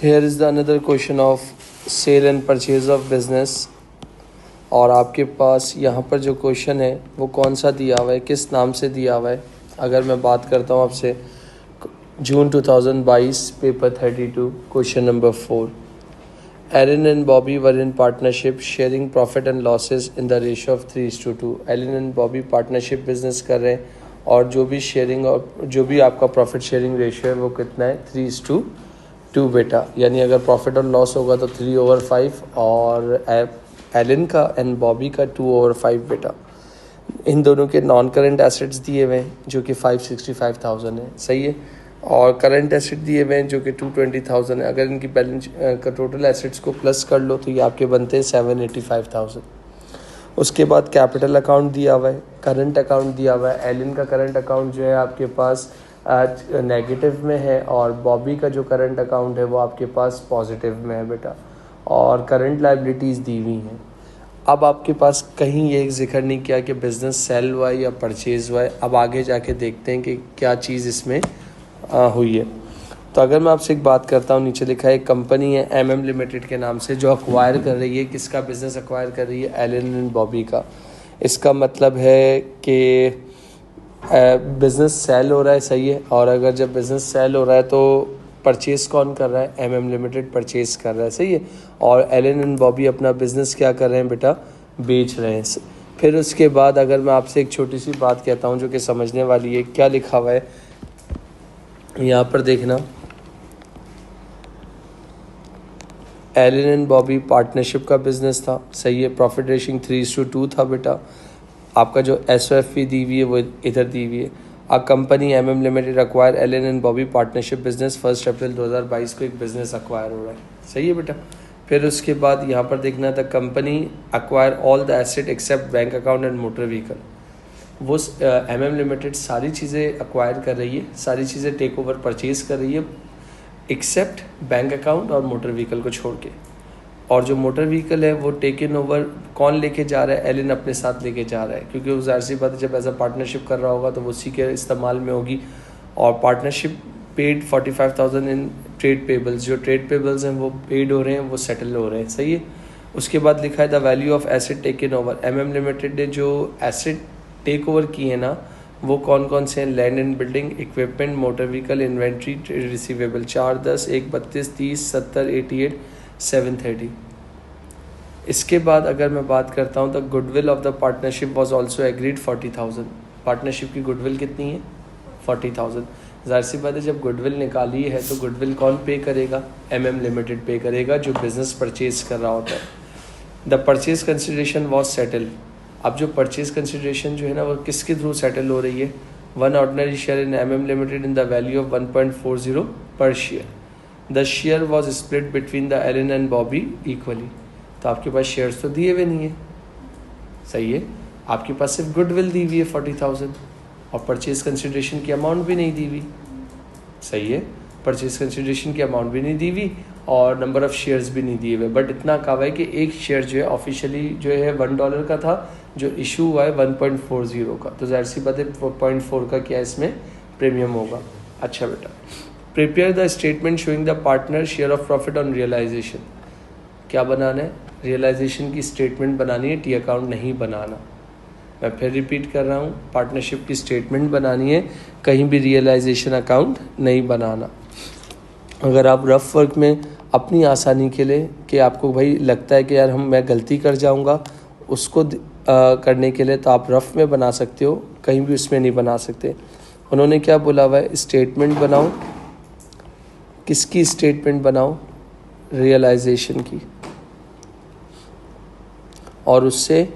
Here is the another question of sale and purchase of business। और आपके पास यहाँ पर जो क्वेश्चन है वो कौन सा दिया हुआ है, किस नाम से दिया हुआ है। अगर मैं बात करता हूँ आपसे, June 2022 paper 32 question number 4। Alan and Bobby were in partnership sharing profit and losses in the ratio of 3:2। Alan and Bobby partnership business कर रहे हैं और जो भी शेयरिंग और जो भी आपका प्रॉफिट शेयरिंग रेशियो है वो कितना है, 3:2 बेटा। यानी अगर प्रॉफिट और लॉस होगा तो 3/5 और एलन का एंड बॉबी का 2/5 बेटा। इन दोनों के नॉन करंट एसेट्स दिए हुए हैं जो कि 565,000 है, सही है। और करंट एसेट दिए हुए हैं जो कि 220,000 है। अगर इनकी बैलेंस का टोटल एसेट्स को प्लस कर लो तो ये आपके बनते हैं 785,000। उसके बाद कैपिटल अकाउंट दिया हुआ है, करंट अकाउंट दिया हुआ है। एलन का करंट अकाउंट जो है आपके पास नेगेटिव में है और बॉबी का जो करंट अकाउंट है वो आपके पास पॉजिटिव में है बेटा। और करंट लायबिलिटीज़ दी हुई हैं। अब आपके पास कहीं ये जिक्र नहीं किया कि बिज़नेस सेल हुआ है या परचेज़ हुआ है। अब आगे जाके देखते हैं कि क्या चीज़ इसमें हुई है। तो अगर मैं आपसे एक बात करता हूँ, नीचे लिखा है एक कंपनी है MM लिमिटेड के नाम से जो अक्वायर कर रही है, किसका बिज़नेस अक्वायर कर रही है, एलन एंड बॉबी का। इसका मतलब है कि बिज़नेस सेल हो रहा है, सही है। और अगर जब बिज़नेस सेल हो रहा है तो परचेज़ कौन कर रहा है, MM लिमिटेड परचेज़ कर रहा है, सही है। और एलन एंड बॉबी अपना बिज़नेस क्या कर रहे हैं बेटा, बेच रहे हैं। फिर उसके बाद अगर मैं आपसे एक छोटी सी बात कहता हूँ जो कि समझने वाली है, क्या लिखा हुआ है यहाँ पर देखना। एलन एंड बॉबी पार्टनरशिप का बिजनेस था, सही है। प्रॉफिट रेशियो 3:2 था बेटा। आपका जो SOFP दी हुई है वो इधर दी हुई है। आ company MM limited acquire Allen and Bobby partnership business 1 अप्रैल 2022 को एक बिजनेस अक्वायर हो रहा है, सही है बेटा। फिर उसके बाद यहाँ पर देखना था company acquire all the asset except bank account and motor vehicle. वो MM लिमिटेड सारी चीज़ें अक्वायर कर रही है, सारी चीज़ें टेक ओवर परचेज़ कर रही है एक्सेप्ट बैंक अकाउंट और मोटर व्हीकल को छोड़ के। और जो मोटर व्हीकल है वो टेकन ओवर कौन लेके जा रहा है, एलन अपने साथ लेके जा रहा है, क्योंकि वो ज़ाहिर सी बात है जब एज अ पार्टनरशिप कर रहा होगा तो वो उसी के इस्तेमाल में होगी। और partnership paid 45,000 in trade payables. जो ट्रेड पेबल्स हैं वो पेड हो रहे हैं, वो सेटल हो रहे हैं, सही है। उसके बाद लिखा है the value of asset taken over. MM limited ने जो एसेट टेक ओवर किए ना वो कौन कौन से हैं, land and building, equipment, motor vehicle, inventory, trade receivable. 4, 10, 1, 32, 30, 70, 88, 730। इसके बाद अगर मैं बात करता हूँ the goodwill of the partnership was also agreed 40,000। Partnership की गुडविल कितनी है, 40,000। ज़ाहिर सी बात है जब गुडविल निकाली है तो गुडविल कौन पे करेगा, MM लिमिटेड पे करेगा जो बिजनेस परचेज कर रहा होता है। The purchase consideration was settle. अब जो परचेज कंसिडरेशन जो है ना वो किसके थ्रू सेटल हो रही है, 1 ordinary share in MM limited in the value of 1.40 per share. The share was split between the Alan and Bobby equally. तो आपके पास शेयर्स तो दिए हुए नहीं है, सही है। आपके पास सिर्फ गुडविल दी हुई है 40,000 और परचेज कंसिडरेशन की अमाउंट भी नहीं दी हुई, सही है। परचेज कंसिडरेशन की अमाउंट भी नहीं दी हुई और नंबर ऑफ़ शेयर्स भी नहीं दिए हुए। बट इतना कहा है कि एक शेयर जो है ऑफिशियली जो है $1 का था, जो इशू हुआ है 1.40 का। तो ज़ाहिर सी बात है 0.4 का क्या इसमें प्रीमियम होगा। अच्छा बेटा, prepare the statement showing the partner share of profit on realisation. क्या बनाना है, रियलाइजेशन की स्टेटमेंट बनानी है, टी अकाउंट नहीं बनाना। मैं फिर रिपीट कर रहा हूँ, पार्टनरशिप की स्टेटमेंट बनानी है, कहीं भी रियलाइजेशन अकाउंट नहीं बनाना। अगर आप रफ वर्क में अपनी आसानी के लिए कि आपको भाई लगता है कि यार मैं गलती कर जाऊँगा उसको करने के लिए, तो आप रफ में बना सकते हो, कहीं भी उसमें नहीं बना सकते। उन्होंने क्या बोला हुआ है, स्टेटमेंट बनाओ। किसकी स्टेटमेंट बनाओ, रियलाइजेशन की। और उससे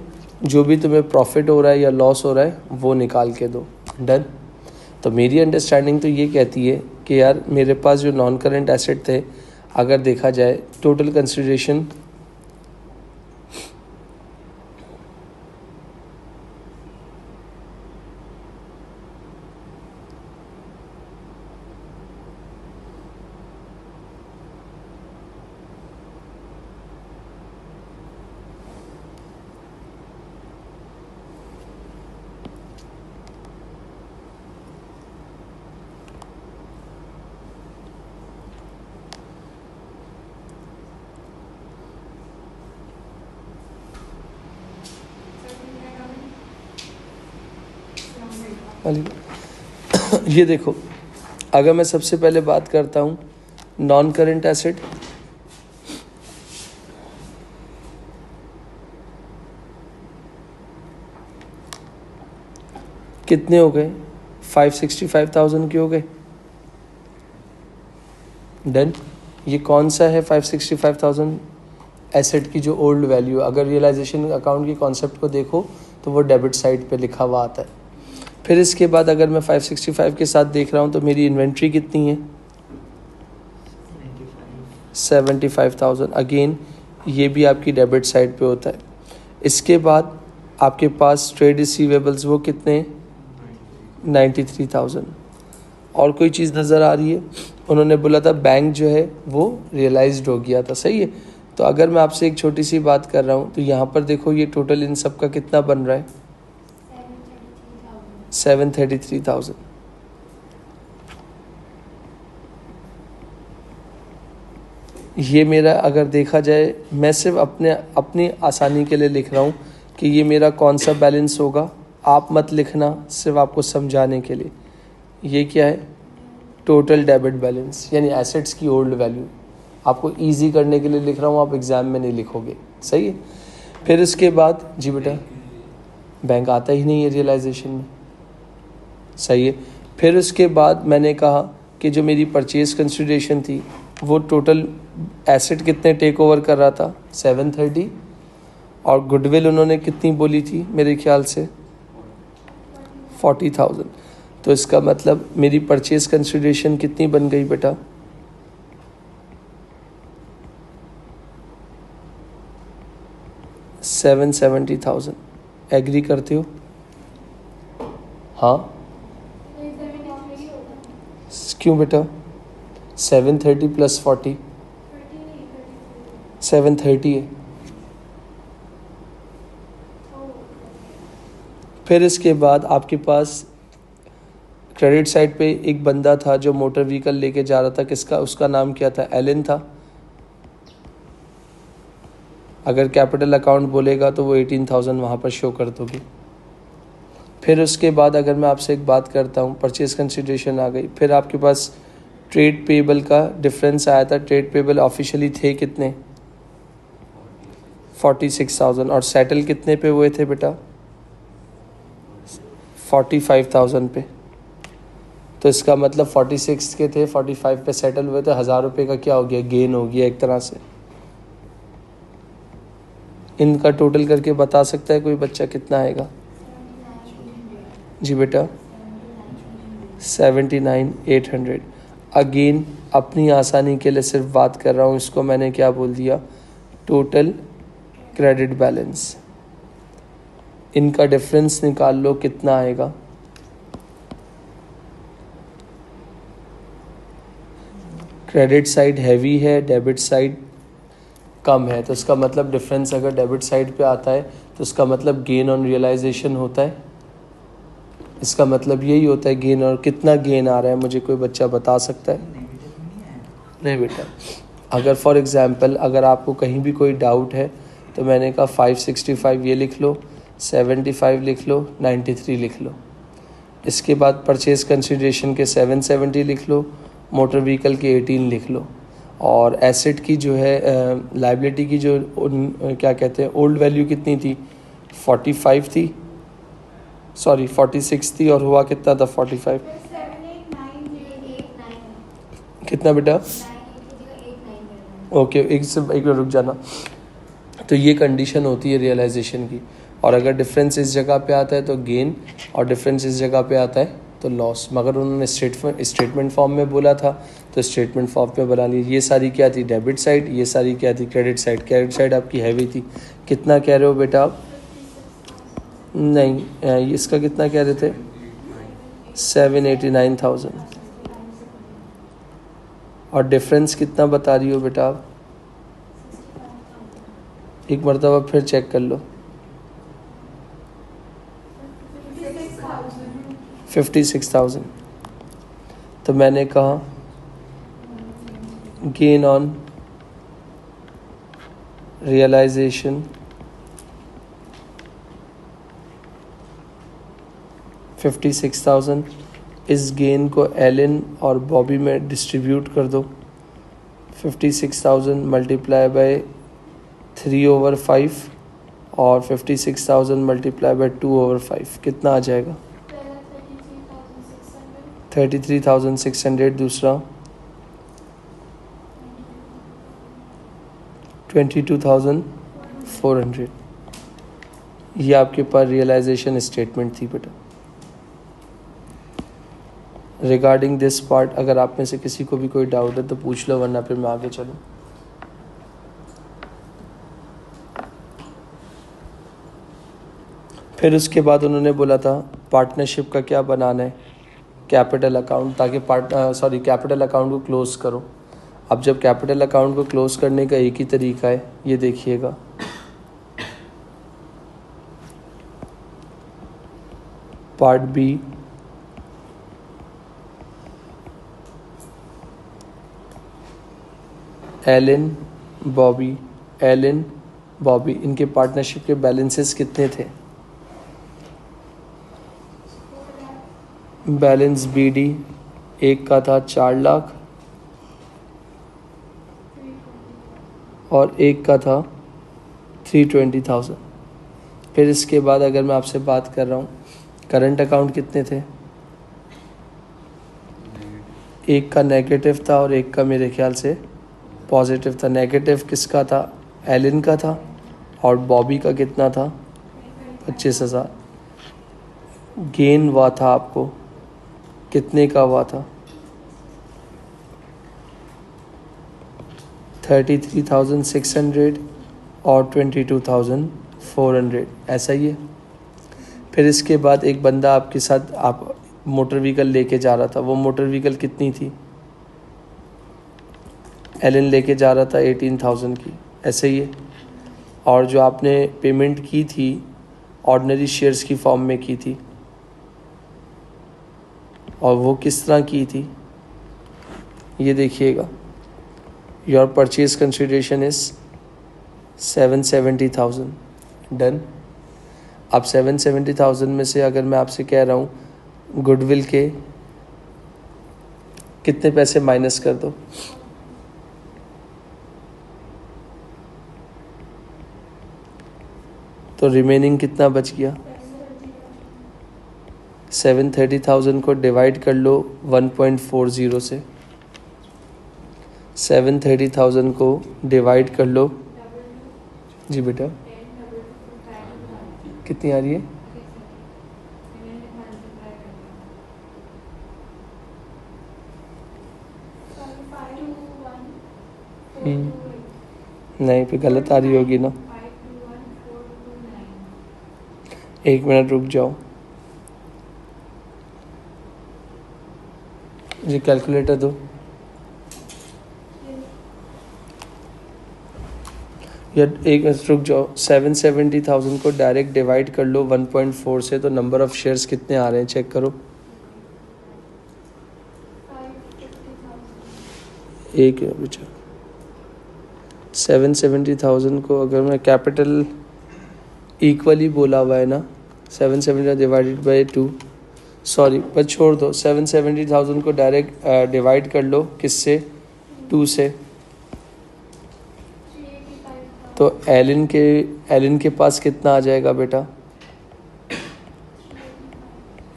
जो भी तुम्हें प्रॉफिट हो रहा है या लॉस हो रहा है वो निकाल के दो, डन। तो मेरी अंडरस्टैंडिंग तो ये कहती है कि यार मेरे पास जो नॉन करंट एसेट थे, अगर देखा जाए टोटल कंसिडरेशन ये देखो, अगर मैं सबसे पहले बात करता हूँ नॉन करेंट एसेट, कितने हो गए? 565,000 के हो गए। डन। ये कौन सा है 565,000 एसेट की जो ओल्ड वैल्यू? अगर रियलाइजेशन अकाउंट की कॉन्सेप्ट को देखो तो वो डेबिट साइड पे लिखा हुआ आता है। फिर इसके बाद अगर मैं 565 के साथ देख रहा हूँ तो मेरी इन्वेंट्री कितनी है? 75,000। अगेन ये भी आपकी डेबिट साइड पे होता है। इसके बाद आपके पास ट्रेड रिसीवेबल्स वो कितने? 93,000। और कोई चीज़ नज़र आ रही है? उन्होंने बोला था बैंक जो है वो रियलाइज्ड हो गया था, सही है। तो अगर मैं आपसे एक छोटी सी बात कर रहा हूँ तो यहाँ पर देखो ये टोटल इन सब का कितना बन रहा है? 733,000। ये मेरा अगर देखा जाए, मैं सिर्फ अपनी आसानी के लिए लिख रहा हूँ कि ये मेरा कौन सा बैलेंस होगा। आप मत लिखना, सिर्फ आपको समझाने के लिए। ये क्या है? टोटल डेबिट बैलेंस, यानी एसेट्स की ओल्ड वैल्यू। आपको इजी करने के लिए लिख रहा हूँ, आप एग्ज़ाम में नहीं लिखोगे, सही है। फिर इसके बाद जी बेटा, बैंक आता ही नहीं है रियलाइजेशन में, सही है। फिर उसके बाद मैंने कहा कि जो मेरी परचेज कंसिडरेशन थी वो टोटल एसेट कितने टेक ओवर कर रहा था? 730। और गुडविल उन्होंने कितनी बोली थी मेरे ख्याल से? 40,000। तो इसका मतलब मेरी परचेज कंसिडरेशन कितनी बन गई बेटा? 770,000। एग्री करते हो? हाँ, क्यों बेटा? 730 प्लस 40 730 है। फिर इसके बाद आपके पास क्रेडिट साइड पे एक बंदा था जो मोटर व्हीकल लेके जा रहा था, किसका? उसका नाम क्या था? एलन था। अगर कैपिटल अकाउंट बोलेगा तो वो 18,000 वहाँ पर शो कर दोगे। फिर उसके बाद अगर मैं आपसे एक बात करता हूँ, परचेज कंसिडरेशन आ गई। फिर आपके पास ट्रेड पेबल का डिफरेंस आया था। ट्रेड पेबल ऑफिशियली थे कितने? 46,000। और सेटल कितने पे हुए थे बेटा? 45,000 पे। तो इसका मतलब 46 के थे, 45 पे सेटल हुए थे। 1,000 रुपये का क्या हो गया? गेन हो गया एक तरह से। इनका टोटल करके बता सकता है कोई बच्चा कितना आएगा? जी बेटा, 79,800। अगेन अपनी आसानी के लिए सिर्फ बात कर रहा हूँ, इसको मैंने क्या बोल दिया? Total credit balance. इनका डिफरेंस निकाल लो, कितना आएगा? क्रेडिट साइड हैवी है, डेबिट साइड कम है। तो इसका मतलब डिफरेंस अगर डेबिट साइड पे आता है तो इसका मतलब गेन ऑन रियलाइजेशन होता है। इसका मतलब यही होता है गेन। और कितना गेन आ रहा है मुझे कोई बच्चा बता सकता है? नहीं बेटा, अगर फॉर एग्जांपल अगर आपको कहीं भी कोई डाउट है तो मैंने कहा 565 ये लिख लो, 75 लिख लो, 93 लिख लो। इसके बाद परचेज कंसिडरेशन के 770 लिख लो, मोटर व्हीकल के 18 लिख लो। और एसेट की जो है लाइबिलिटी की जो क्या कहते हैं ओल्ड वैल्यू कितनी थी? 45 थी, सॉरी 46 थी। और हुआ कितना था? 45। कितना बेटा? ओके, एक मिनट रुक जाना। तो ये कंडीशन होती है रियलाइजेशन की। और अगर डिफरेंस इस जगह पे आता है तो गेन, और डिफरेंस इस जगह पे आता है तो लॉस। मगर उन्होंने स्टेटमेंट फॉर्म में बोला था तो स्टेटमेंट फॉर्म में बना लिया। ये सारी क्या थी? Debit side. ये सारी क्या थी? Credit side. क्रेडिट साइड आपकी हैवी थी। कितना कह रहे हो बेटा आप? नहीं, इसका कितना कह रहे थे? 789,000। और डिफरेंस कितना बता रही हो बेटा आप? एक मरतबा फिर चेक कर लो। 56,000। तो मैंने कहा गेन ऑन रियलाइजेशन 56,000। इस गेन को एलन और बॉबी में डिस्ट्रीब्यूट कर दो। 56,000 मल्टीप्लाई बाय 3/5 और 56,000 मल्टीप्लाई बाय 2/5 कितना आ जाएगा? 33,600। दूसरा 22,400। ये आपके पास रियलाइजेशन स्टेटमेंट थी बेटा। रिगार्डिंग दिस पार्ट अगर आप में से किसी को भी कोई डाउट है तो पूछ लो, वरना फिर मैं आगे चलूँ। फिर उसके बाद उन्होंने बोला था पार्टनरशिप का क्या बनाना है, कैपिटल अकाउंट, ताकि कैपिटल अकाउंट को क्लोज करो। अब जब कैपिटल अकाउंट को क्लोज करने का एक ही तरीका है, ये देखिएगा। पार्ट बी, एलन बॉबी इनके पार्टनरशिप के बैलेंसेस कितने थे? बैलेंस बीडी एक का था 4 लाख और एक का था 320,000। फिर इसके बाद अगर मैं आपसे बात कर रहा हूँ, करंट अकाउंट कितने थे? एक का नेगेटिव था और एक का मेरे ख्याल से पॉजिटिव था। नेगेटिव किसका था? एलन का था। और बॉबी का कितना था? 25,000। गेन हुआ था आपको कितने का हुआ था? 33,600 और 22,400, ऐसा ही है। फिर इसके बाद एक बंदा आपके साथ आप मोटर व्हीकल लेके जा रहा था, वो मोटर व्हीकल कितनी थी? एलन लेके जा रहा था 18,000 की, ऐसे ही है। और जो आपने पेमेंट की थी ऑर्डिनरी शेयर्स की फॉर्म में की थी, और वो किस तरह की थी ये देखिएगा। Your purchase consideration is 770,000। Done. अब 770,000 में से अगर मैं आपसे कह रहा हूँ गुडविल के कितने पैसे माइनस कर दो, तो रिमेनिंग कितना बच गया? 730,000 को डिवाइड कर लो 1.40 से। 730,000 को डिवाइड कर लो, जी बेटा कितनी आ रही है? नहीं, फिर गलत आ रही होगी ना। एक मिनट रुक जाओ जी, कैलकुलेटर दो। या एक मिनट रुक जाओ। 770,000 को डायरेक्ट डिवाइड कर लो 1.4 से, तो नंबर ऑफ शेयर्स कितने आ रहे हैं चेक करो। एक बचा। 770,000 को अगर मैं कैपिटल इक्वली बोला हुआ है ना, 770 डिवाइडेड बाई 2, सॉरी बस छोड़ दो। 770,000 को डायरेक्ट डिवाइड कर लो किससे? 2 से। तो एलन के पास कितना आ जाएगा बेटा?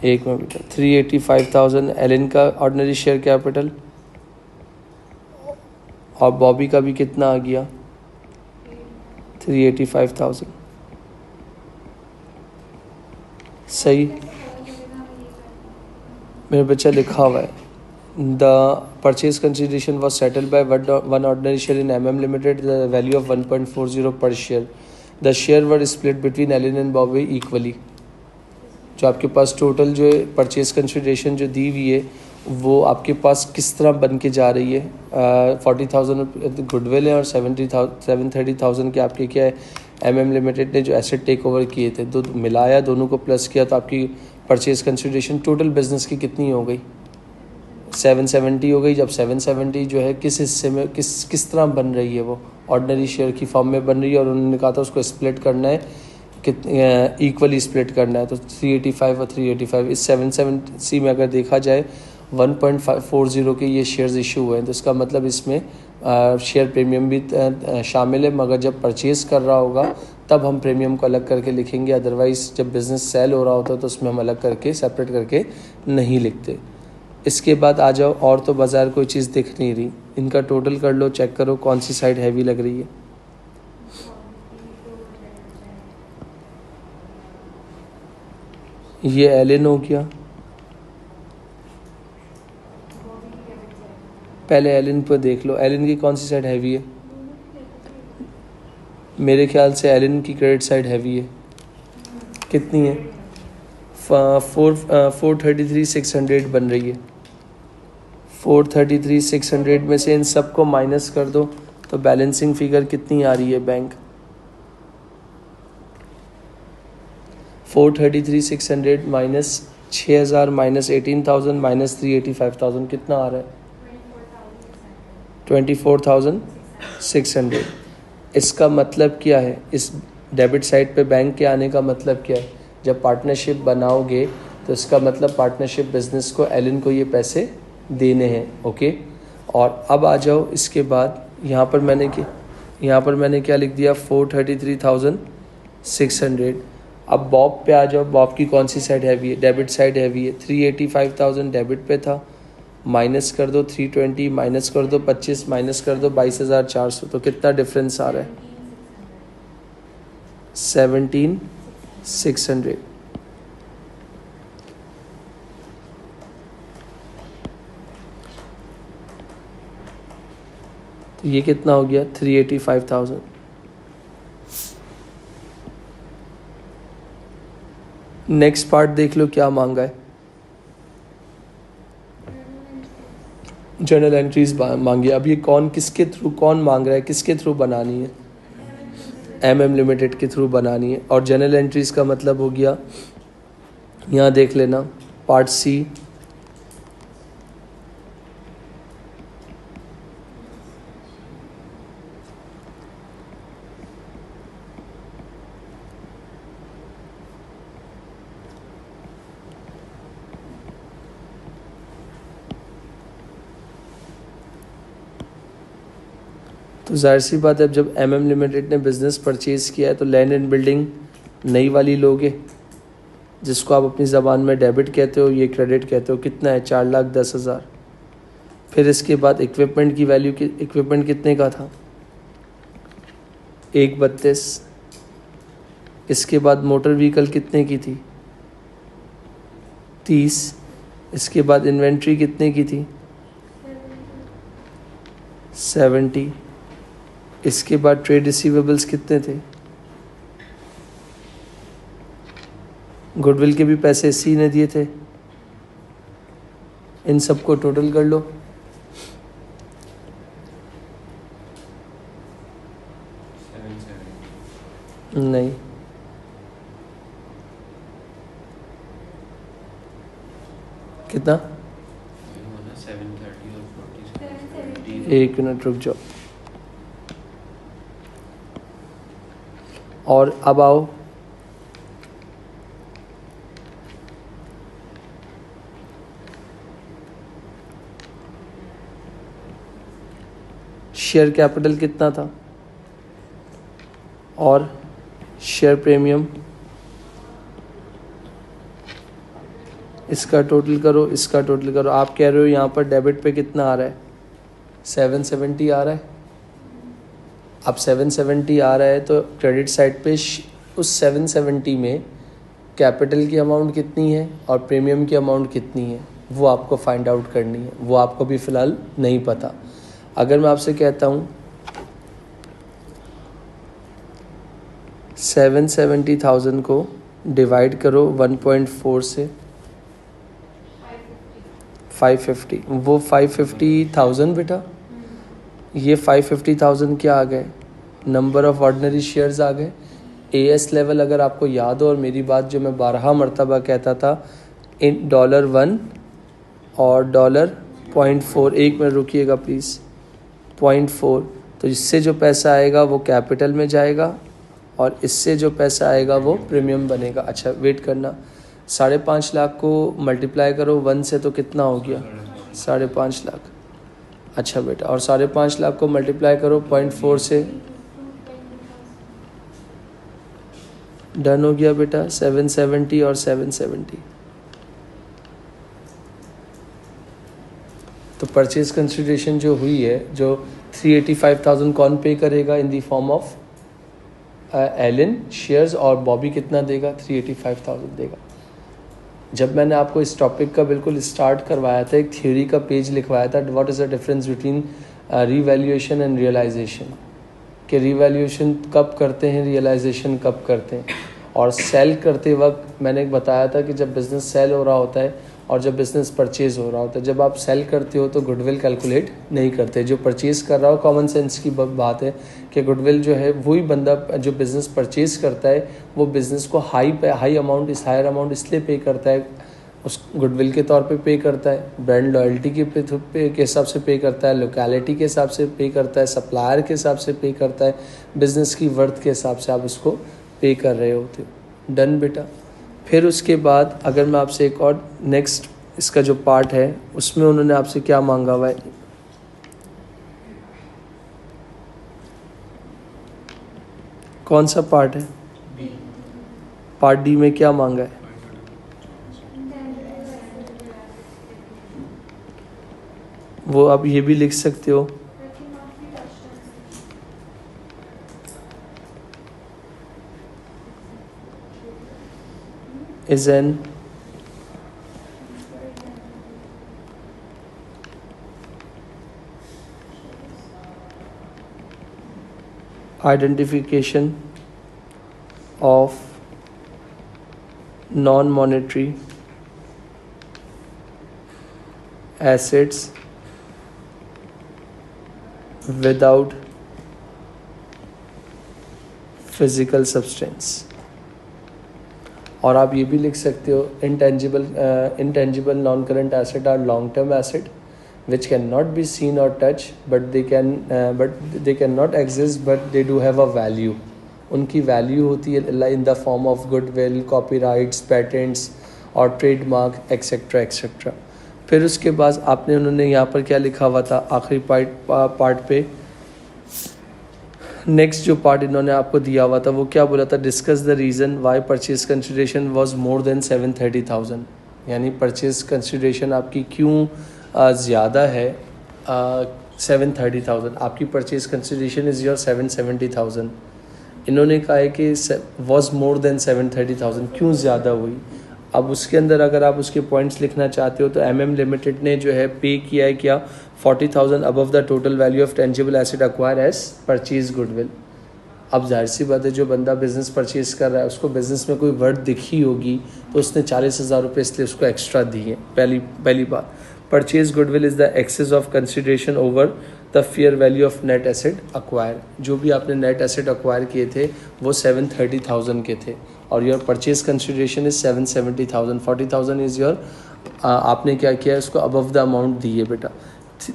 एक में बेटा 385,000 एलन का ऑर्डिनरी शेयर कैपिटल, और बॉबी का भी कितना आ गया? 385,000। सही मेरे बच्चा लिखा हुआ है। The purchase consideration was settled by one ordinary share in MM limited, the value of 1.40 per share. The share were split between Alan and Bobby equally. जो आपके पास टोटल जो है परचेज कंसिडरेशन जो दी हुई है वो आपके पास किस तरह बन के जा रही है? 40,000 गुडविल है और 730,000 के आपके क्या है? MM लिमिटेड ने जो एसेट टेक ओवर किए थे, दो मिलाया, दोनों को प्लस किया, तो आपकी परचेज कंसिडरेशन टोटल बिजनेस की कितनी हो गई? 770 हो गई। जब 770 जो है किस हिस्से में किस तरह बन रही है? वो ऑर्डिनरी शेयर की फॉर्म में बन रही है, और उन्होंने कहा था उसको स्प्लिट करना है कितने इक्वली स्प्लिट करना है, तो 385 और 385 इस 770 में अगर देखा जाए 1.40 के ये शेयर्स इशू हुए हैं, तो इसका मतलब इसमें शेयर प्रीमियम भी शामिल है, मगर जब परचेज़ कर रहा होगा तब हम प्रीमियम को अलग करके लिखेंगे, अदरवाइज़ जब बिज़नेस सेल हो रहा होता है तो उसमें हम अलग करके सेपरेट करके नहीं लिखते। इसके बाद आ जाओ, और तो बाज़ार कोई चीज़ दिख नहीं रही, इनका टोटल कर लो, चेक करो कौन सी साइड हैवी लग रही है। ये एलन हो गया, पहले एलन पर देख लो, एलन की कौन सी साइड हैवी है। मेरे ख्याल से एलन की क्रेडिट साइड हैवी है, कितनी है, 433,600 बन रही है। 433,600 में से इन सबको माइनस कर दो तो बैलेंसिंग फिगर कितनी आ रही है बैंक, 433,600 माइनस 6,000 माइनस 18,000 माइनस 385,000 कितना आ रहा है, 24,600। इसका मतलब क्या है, इस डेबिट साइड पे बैंक के आने का मतलब क्या है, जब पार्टनरशिप बनाओगे तो इसका मतलब पार्टनरशिप बिजनेस को एलन को ये पैसे देने हैं, ओके। और अब आ जाओ, इसके बाद यहाँ पर मैंने क्या लिख दिया, 433,600। अब बॉब पे आ जाओ, बॉब की कौन सी साइड हैवी है, डेबिट साइड हैवी है, 385,000 डेबिट पे था, माइनस कर दो 320, माइनस कर दो 25, माइनस कर दो 22,400, तो कितना डिफरेंस आ रहा है, 17,600। तो ये कितना हो गया, 385,000। नेक्स्ट पार्ट देख लो क्या मांगा है, जर्नल एंट्रीज मांगी। अब ये किसके थ्रू कौन मांग रहा है, किसके थ्रू बनानी है, एमएम लिमिटेड के थ्रू बनानी है। और जर्नल एंट्रीज का मतलब हो गया, यहाँ देख लेना पार्ट सी, तो जाहिर सी बात है, जब एमएम लिमिटेड ने बिज़नेस परचेज़ किया है तो लैंड एंड बिल्डिंग नई वाली लोगे, जिसको आप अपनी ज़बान में डेबिट कहते हो, ये क्रेडिट कहते हो, कितना है, 4,10,000। फिर इसके बाद इक्विपमेंट की वैल्यू, इक्विपमेंट कितने का था, 1,32। इसके बाद मोटर व्हीकल कितने की थी, 30। इसके बाद इन्वेंट्री कितने की थी, 70। इसके बाद ट्रेड रिसीवेबल्स कितने थे, गुडविल के भी पैसे सी ने दिए थे। इन सबको टोटल कर लो, नहीं, कितना, 1 मिनट रुक जाओ। और अब आओ, शेयर कैपिटल कितना था और शेयर प्रीमियम, इसका टोटल करो, इसका टोटल करो। आप कह रहे हो यहाँ पर डेबिट पे कितना आ रहा है, 770 आ रहा है। अब 770 आ रहा है तो क्रेडिट साइड पे उस 770 में कैपिटल की अमाउंट कितनी है और प्रीमियम की अमाउंट कितनी है, वो आपको फाइंड आउट करनी है। वो आपको भी फ़िलहाल नहीं पता। अगर मैं आपसे कहता हूँ 770,000 को डिवाइड करो 1.4 से, 550, वो 550,000 बेटा, ये 550,000 क्या आ गए, नंबर ऑफ़ ऑर्डिनरी शेयर्स आ गए। एएस लेवल अगर आपको याद हो, और मेरी बात जो मैं 12 मरतबा कहता था, इन $1 और $0.4, 1 मिनट रुकिएगा प्लीज़, 0.4, तो इससे जो पैसा आएगा वो कैपिटल में जाएगा और इससे जो पैसा आएगा वो प्रीमियम बनेगा। अच्छा वेट करना, 5.5 लाख को मल्टीप्लाई करो 1 से तो कितना हो गया 5.5 लाख। अच्छा बेटा, और 5.5 लाख को मल्टीप्लाई करो 0.4 से, डन हो गया बेटा 770 और 770। तो परचेज कंसिडरेशन जो हुई है, जो 385,000 कौन पे करेगा in the form of Allen shares, और बॉबी कितना देगा 385,000 देगा। जब मैंने आपको इस टॉपिक का बिल्कुल स्टार्ट करवाया था, एक थ्योरी का पेज लिखवाया था, what is the difference between revaluation and realisation, कि रीवैल्यूएशन कब करते हैं, रियलाइजेशन कब करते हैं। और सेल करते वक्त मैंने बताया था कि जब बिज़नेस सेल हो रहा होता है और जब बिज़नेस परचेज़ हो रहा होता है, जब आप सेल करते हो तो गुडविल कैलकुलेट नहीं करते, जो परचेज़ कर रहा हो, कॉमन सेंस की बात है कि गुडविल जो है वही बंदा जो बिज़नेस परचेज़ करता है वो बिज़नेस को हाई अमाउंट इसलिए पे करता है, उस गुडविल के तौर पे करता है, ब्रांड लॉयल्टी के हिसाब से पे करता है, लोकेलिटी के हिसाब से पे करता है, सप्लायर के हिसाब से पे करता है, बिज़नेस की वर्थ के हिसाब से आप उसको पे कर रहे होते हो। डन बेटा। फिर उसके बाद अगर मैं आपसे एक और नेक्स्ट इसका जो पार्ट है उसमें उन्होंने आपसे क्या मांगा हुआ है, कौन सा पार्ट है, पार्ट डी में क्या मांगा है, वो आप ये भी लिख सकते हो, is an identification of non-monetary assets without physical substance। और आप ये भी लिख सकते हो, intangible non-current asset are long-term asset which cannot be seen or touched but they cannot exist but they do have a value। उनकी value होती है in the form of goodwill, copyrights, patents और trademark एक्सेट्रा एक्सेट्रा। फिर उसके बाद आपने उन्होंने यहाँ पर क्या लिखा हुआ था आखिरी पार्ट पे, नेक्स्ट जो पार्ट इन्होंने आपको दिया हुआ था वो क्या बोला था, discuss the reason why purchase consideration was more than 730,000, यानी परचेज कंसिडरेशन आपकी क्यों ज़्यादा है 730,000, आपकी परचेज कंसिडरेशन इज़ योर 770,000, इन्होंने कहा है कि वाज मोर देन 730,000, क्यों ज़्यादा हुई। अब उसके अंदर अगर आप उसके पॉइंट्स लिखना चाहते हो तो MM लिमिटेड ने जो है पे किया है क्या 40,000 above the total value of tangible asset acquire as purchase goodwill. अब जाहिर सी बात है जो बंदा बिज़नेस परचेज कर रहा है उसको बिज़नेस में कोई वर्ड दिखी होगी तो उसने 40,000 रुपये इसलिए उसको एक्स्ट्रा दिए। पहली बात, purchase goodwill is the excess of consideration over the fair value of net asset acquire. जो भी आपने नेट एसेट अक्वायर किए थे वो 730,000 के थे और your purchase consideration is 770,000, 40,000 is your आपने क्या किया उसको अबव द अमाउंट दिए बेटा।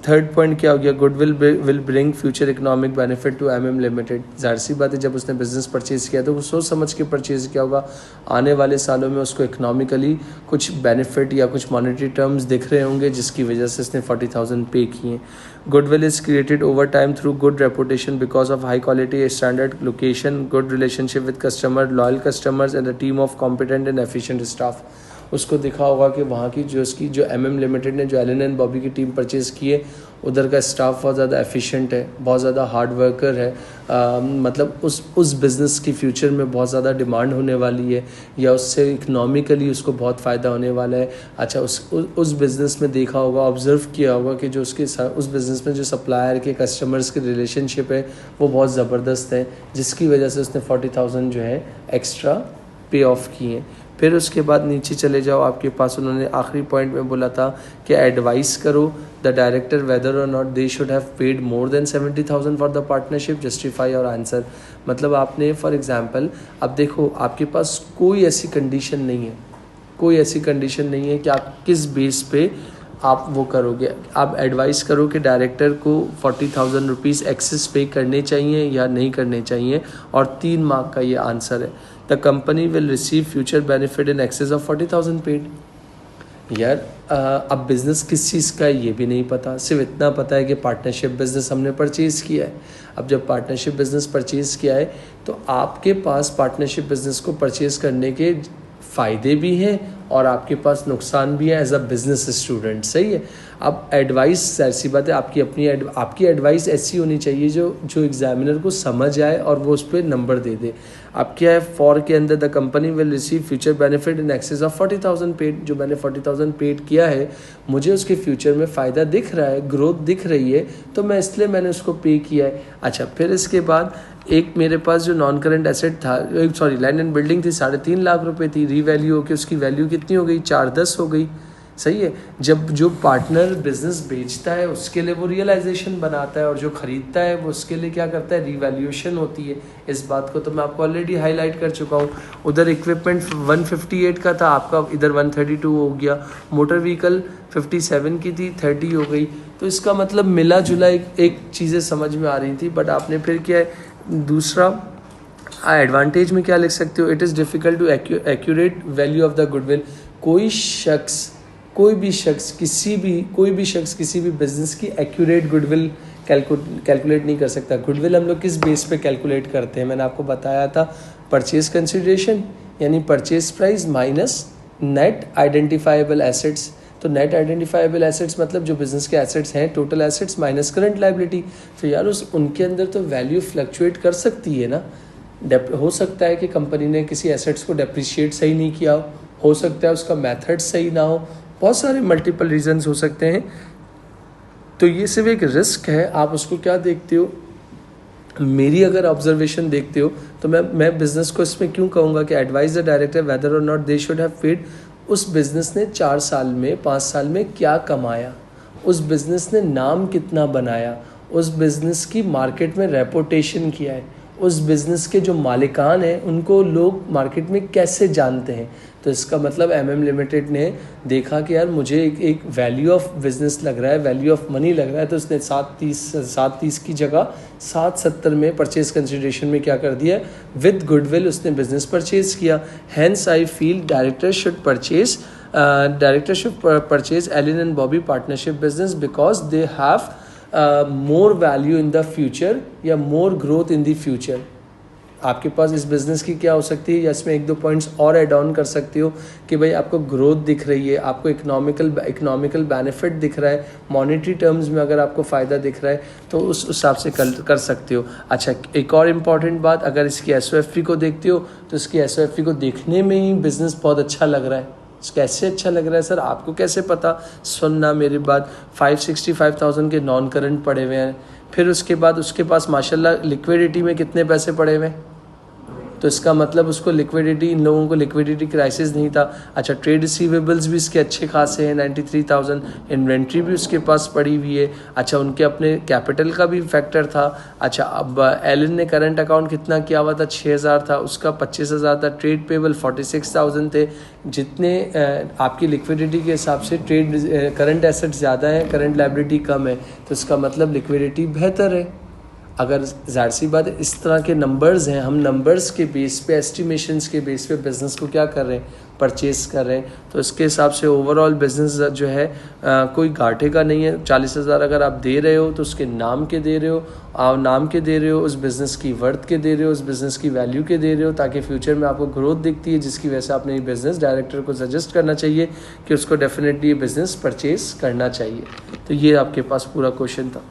थर्ड पॉइंट क्या हो गया, goodwill will bring future economic benefit to MM limited. जाहिर सी बात है जब उसने बिज़नेस परचेज़ किया तो वो सोच समझ के परचेज़ किया होगा, आने वाले सालों में उसको इकोनॉमिकली कुछ बेनिफिट या कुछ मॉनेटरी टर्म्स दिख रहे होंगे जिसकी वजह से इसने 40,000 पे किए। Goodwill is created over time through good reputation because of high quality standard location, good relationship with customer, loyal customers and a team of competent and efficient staff. उसको दिखा होगा कि वहाँ की जो उसकी जो MM लिमिटेड ने जो एलन एंड बॉबी की टीम परचेज़ की है उधर का स्टाफ बहुत ज़्यादा एफिशिएंट है, बहुत ज़्यादा हार्ड वर्कर है, मतलब उस बिज़नेस की फ्यूचर में बहुत ज़्यादा डिमांड होने वाली है या उससे इकनॉमिकली उसको बहुत फ़ायदा होने वाला है। अच्छा उस बिज़नेस में देखा होगा, ऑब्ज़र्व किया होगा कि जो उसके उस बिज़नेस में जो सप्लायर के कस्टमर्स के रिलेशनशिप है वो बहुत ज़बरदस्त है जिसकी वजह से उसने 40,000 जो है एक्स्ट्रा पे ऑफ किए। फिर उसके बाद नीचे चले जाओ, आपके पास उन्होंने आखिरी पॉइंट में बोला था कि एडवाइस करो द डायरेक्टर वेदर और not they should have paid more than 70,000 for the partnership, justify और आंसर। मतलब आपने फॉर एग्जांपल अब देखो आपके पास कोई ऐसी कंडीशन नहीं है कि आप किस बेस पे आप वो करोगे, आप एडवाइस करो कि डायरेक्टर को 40,000 रुपीज़ एक्सेस पे करने चाहिए या नहीं करने चाहिए, और 3 मार्क का ये आंसर है। The company will receive future benefit in excess of 40,000 paid. यार अब बिज़नेस किस चीज़ का है ये भी नहीं पता, सिर्फ इतना पता है कि पार्टनरशिप बिज़नेस हमने परचेज़ किया है। अब जब पार्टनरशिप बिज़नेस परचेज़ किया है तो आपके पास पार्टनरशिप बिज़नेस को परचेज़ करने के फ़ायदे भी हैं और आपके पास नुकसान भी है एज अ बिज़नेस स्टूडेंट, सही है। अब एडवाइस जाहिर सी बात है आपकी एडवाइस ऐसी होनी चाहिए जो एग्जामिनर को समझ आए और वो उस पर नंबर दे दे। अब क्या है, फॉर के अंदर the company will receive future benefit in excess of 40,000 paid. जो मैंने 40,000 पेड किया है, मुझे उसके फ्यूचर में फ़ायदा दिख रहा है, ग्रोथ दिख रही है, तो मैं इसलिए मैंने उसको पे किया है। अच्छा, फिर इसके बाद एक मेरे पास जो नॉन करंट एसेट था, लैंड एंड बिल्डिंग थी, 3.5 लाख रुपए थी, रीवैल्यू होकर उसकी वैल्यू कितनी हो गई, 410 हो गई, सही है। जब जो पार्टनर बिजनेस बेचता है उसके लिए वो रियलाइजेशन बनाता है और जो खरीदता है वो उसके लिए क्या करता है, रीवैल्यूएशन होती है। इस बात को तो मैं आपको ऑलरेडी हाईलाइट कर चुका हूँ। उधर इक्विपमेंट 158 का था आपका, इधर 132 हो गया। मोटर व्हीकल 57 की थी, 30 हो गई। तो इसका मतलब मिला जुला एक चीज़ें समझ में आ रही थी। बट आपने फिर क्या है, दूसरा एडवांटेज में क्या लिख सकते हो, it is difficult to accurate value of the goodwill. कोई भी शख्स किसी भी बिजनेस की एक्यूरेट गुडविल कैलकुलेट नहीं कर सकता। गुडविल हम लोग किस बेस पे कैलकुलेट करते हैं, मैंने आपको बताया था, परचेज कंसिडरेशन यानी purchase price minus net identifiable assets. तो नेट आइडेंटिफाइबल एसेट्स मतलब जो बिजनेस के एसेट्स हैं, total assets minus current liability. तो यार उनके अंदर तो वैल्यू फ्लक्चुएट कर सकती है ना। हो सकता है कि कंपनी ने किसी एसेट्स को डेप्रिशिएट सही नहीं किया हो सकता है उसका मेथड सही ना हो, बहुत सारे मल्टीपल रीजंस हो सकते हैं। तो ये सिर्फ एक रिस्क है। आप उसको क्या देखते हो, मेरी अगर ऑब्जर्वेशन देखते हो तो मैं बिजनेस को इसमें क्यों कहूँगा कि एडवाइज द डायरेक्टर वेदर और not they should have paid. उस बिज़नेस ने 4 साल में 5 साल में क्या कमाया, उस बिज़नेस ने नाम कितना बनाया, उस बिज़नेस की मार्केट में रेपुटेशन किया है, उस बिज़नेस के जो मालिकान हैं उनको लोग मार्केट में कैसे जानते हैं। तो इसका मतलब MM लिमिटेड ने देखा कि यार मुझे एक वैल्यू ऑफ बिज़नेस लग रहा है, वैल्यू ऑफ मनी लग रहा है, तो उसने 730 की जगह 770 में परचेज कंसिडरेशन में क्या कर दिया, विद गुडविल उसने बिज़नेस परचेज किया। Hence I feel director should purchase Alan and Bobby partnership business because they have more value in the future या more growth in the future. आपके पास इस बिज़नेस की क्या हो सकती है, या इसमें 1-2 पॉइंट्स और ऐड ऑन कर सकते हो कि भाई आपको ग्रोथ दिख रही है, आपको इकोनॉमिकल बेनिफिट दिख रहा है, मॉनेटरी टर्म्स में अगर आपको फ़ायदा दिख रहा है तो उस हिसाब से कर सकते हो। अच्छा, एक और इम्पॉर्टेंट बात, अगर इसकी SOFP को देखते हो तो इसकी SOFP को देखने में ही बिज़नेस बहुत अच्छा लग रहा है। कैसे अच्छा लग रहा है सर, आपको कैसे पता, सुनना मेरी बात। 565,000 के नॉन करंट पड़े हुए हैं, फिर उसके बाद उसके पास माशाल्लाह लिक्विडिटी में कितने पैसे पड़े हुए हैं, तो इसका मतलब उसको लिक्विडिटी, इन लोगों को लिक्विडिटी क्राइसिस नहीं था। अच्छा, ट्रेड रिसीवेबल्स भी इसके अच्छे खासे हैं 93,000, इन्वेंट्री भी उसके पास पड़ी हुई है। अच्छा, उनके अपने कैपिटल का भी फैक्टर था। अच्छा, अब एलन ने करंट अकाउंट कितना किया हुआ था, 6,000 था, उसका 25,000 था, ट्रेड पेबल 46,000 थे। जितने आपकी लिक्विडिटी के हिसाब से करंट एसेट्स ज़्यादा है, करंट लायबिलिटी कम है, तो इसका मतलब लिक्विडिटी बेहतर है। अगर जाहिर सी बात है इस तरह के नंबर्स हैं, हम नंबर्स के बेस पे, एस्टिमेशंस के बेस पे बिज़नेस को क्या कर रहे हैं, परचेज़ कर रहे हैं, तो इसके हिसाब से ओवरऑल बिज़नेस जो है कोई घाटे का नहीं है। 40,000 अगर आप दे रहे हो तो उसके नाम के दे रहे हो, उस बिज़नेस की वर्थ के दे रहे हो, उस बिज़नेस की वैल्यू के दे रहे हो, ताकि फ्यूचर में आपको ग्रोथ दिखती है, जिसकी वजह से आपने बिज़नेस डायरेक्टर को सजेस्ट करना चाहिए कि उसको डेफिनेटली ये बिज़नेस परचेज़ करना चाहिए। तो ये आपके पास पूरा क्वेश्चन था।